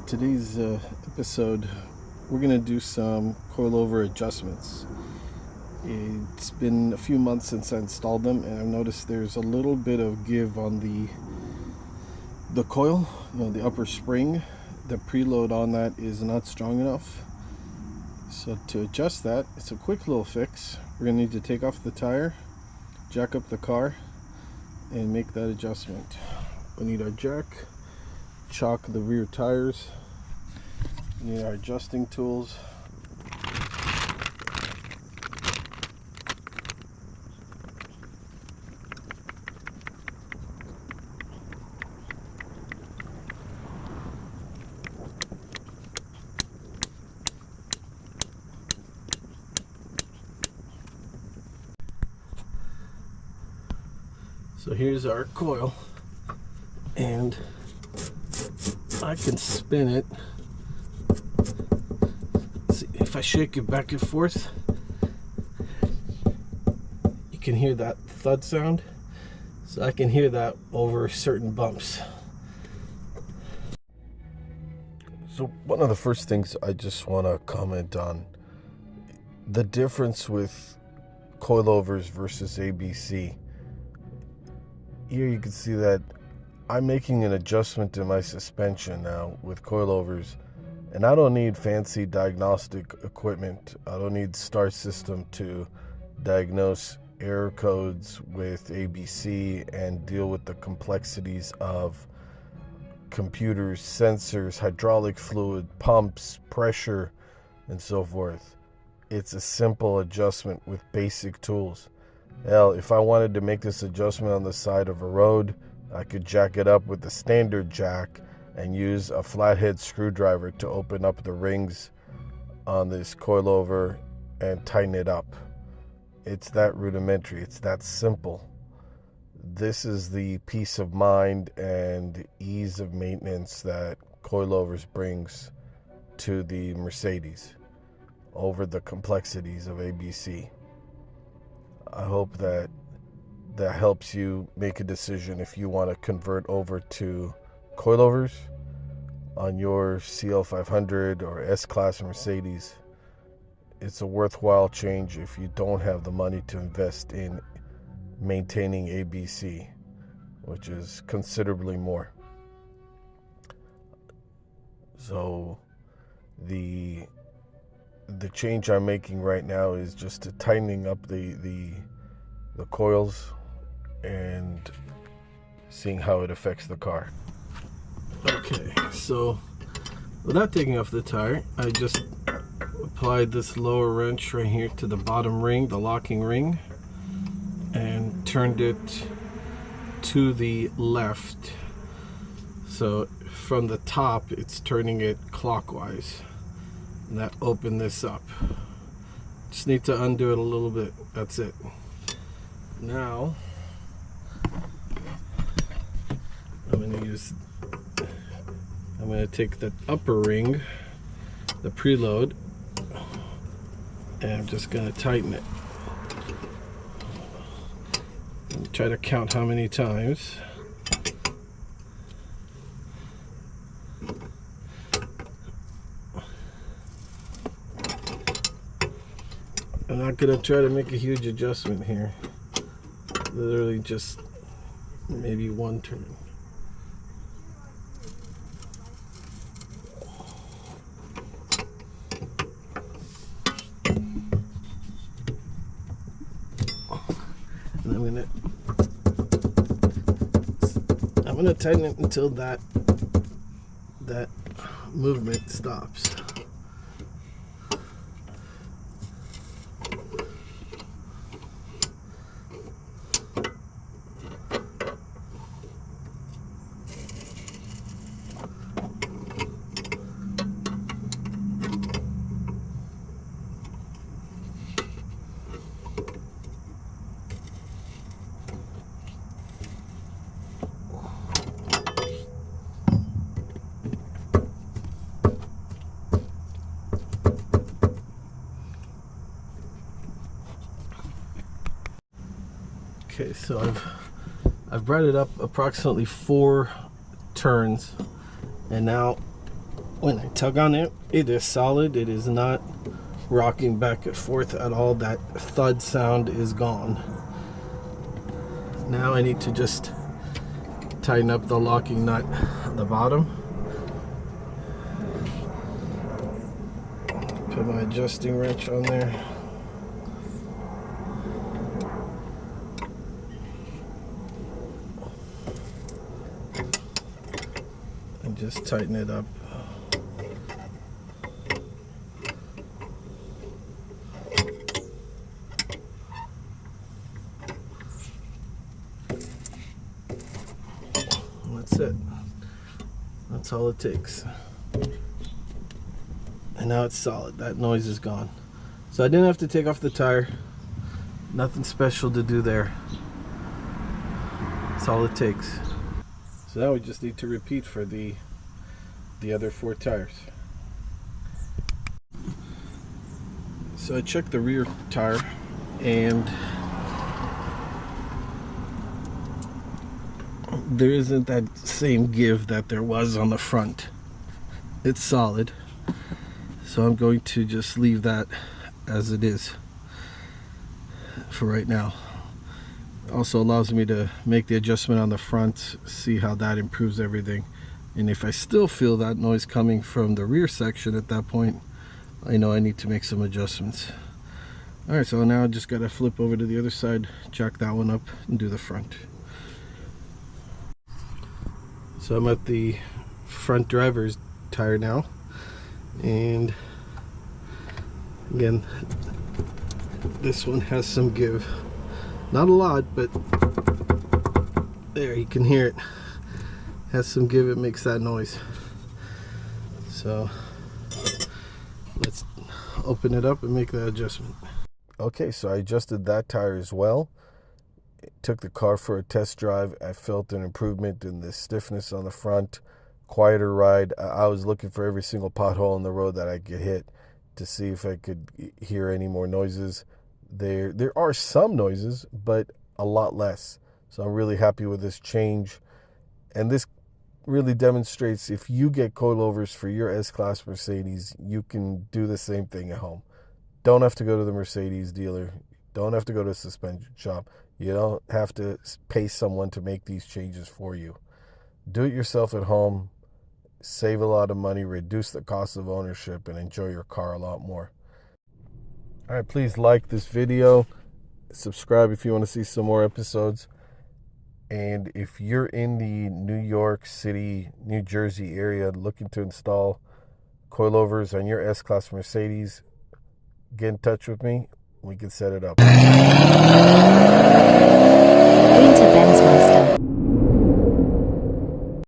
In today's episode, we're going to do some coilover adjustments. It's been a few months since I installed them, and I've noticed there's a little bit of give on the coil, the upper spring. The preload on that is not strong enough. So to adjust that, it's a quick little fix. We're going to need to take off the tire, jack up the car, and make that adjustment. We need our jack, chock the rear tires, we need our adjusting tools, so here's our coil, and I can spin it. See, if I shake it back and forth, you can hear that thud sound. So I can hear that over certain bumps. So one of the first things I just want to comment on, the difference with coilovers versus ABC. Here you can see that I'm making an adjustment to my suspension now with coilovers, and I don't need fancy diagnostic equipment. I don't need Star System to diagnose error codes with ABC and deal with the complexities of computers, sensors, hydraulic fluid, pumps, pressure, and so forth. It's a simple adjustment with basic tools. Hell, if I wanted to make this adjustment on the side of a road, I could jack it up with the standard jack and use a flathead screwdriver to open up the rings on this coilover and tighten it up. It's that rudimentary, it's that simple. This is the peace of mind and ease of maintenance that coilovers brings to the Mercedes over the complexities of ABC. I hope that helps you make a decision if you want to convert over to coilovers on your cl500 or S-Class Mercedes. It's a worthwhile change if you don't have the money to invest in maintaining ABC, which is considerably more. So the change I'm making right now is just to tightening up the coils and seeing how it affects the car. Okay, so without taking off the tire, I just applied this lower wrench right here to the bottom ring, the locking ring, and turned it to the left. So from the top, it's turning it clockwise. And that opened this up. Just need to undo it a little bit. That's it. Now I'm going to take the upper ring, the preload, and I'm just going to tighten it. And try to count how many times. I'm not going to try to make a huge adjustment here. Literally just maybe one turn. And I'm gonna tighten it until that movement stops. Okay, so I've brought it up approximately 4 turns, and now When I tug on it, it is solid. It is not rocking back and forth at all. That thud sound is gone. Now I need to just tighten up the locking nut on the bottom. Put my adjusting wrench on there. And just tighten it up. That's it. That's all it takes. And now it's solid. That noise is gone. So I didn't have to take off the tire. Nothing special to do there. That's all it takes. So now we just need to repeat for the other 4 tires. So I checked the rear tire, and there isn't that same give that there was on the front. It's solid. So I'm going to just leave that as it is for right now. Also allows me to make the adjustment on the front, see how that improves everything. And if I still feel that noise coming from the rear section at that point, I know I need to make some adjustments. Alright, so now I just gotta flip over to the other side, jack that one up, and do the front. So I'm at the front driver's tire now, and again, this one has some give. Not a lot, but there, you can hear it. Has some give, it makes that noise. So let's open it up and make that adjustment. Okay, so I adjusted that tire as well. Took the car for a test drive. I felt an improvement in the stiffness on the front, quieter ride. I was looking for every single pothole in the road that I could hit to see if I could hear any more noises. There are some noises, but a lot less. So I'm really happy with this change. And this really demonstrates if you get coilovers for your S-Class Mercedes, you can do the same thing at home. Don't have to go to the Mercedes dealer. Don't have to go to a suspension shop. You don't have to pay someone to make these changes for you. Do it yourself at home. Save a lot of money, reduce the cost of ownership, and enjoy your car a lot more. All right, please like this video. Subscribe if you want to see some more episodes. And if you're in the New York City, New Jersey area looking to install coilovers on your S-Class Mercedes, get in touch with me. We can set it up.